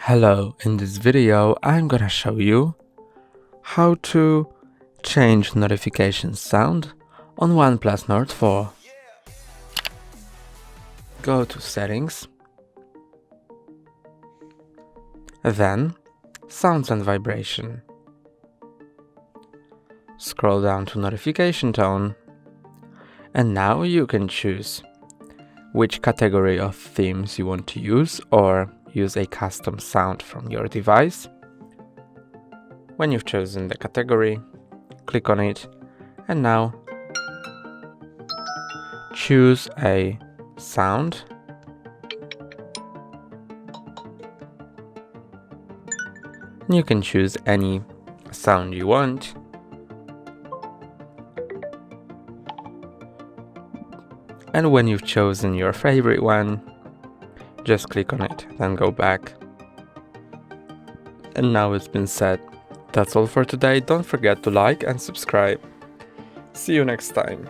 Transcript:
Hello, in this video I'm gonna show you how to change notification sound on OnePlus Nord 4. Go to Settings, then Sounds and Vibration. Scroll down to Notification Tone, and now you can choose which category of themes you want to use or use a custom sound from your device. When you've chosen the category, click on it, and now choose a sound. You can choose any sound you want. And when you've chosen your favorite one, just click on it, then go back. And now it's been set. That's all for today. Don't forget to like and subscribe. See you next time.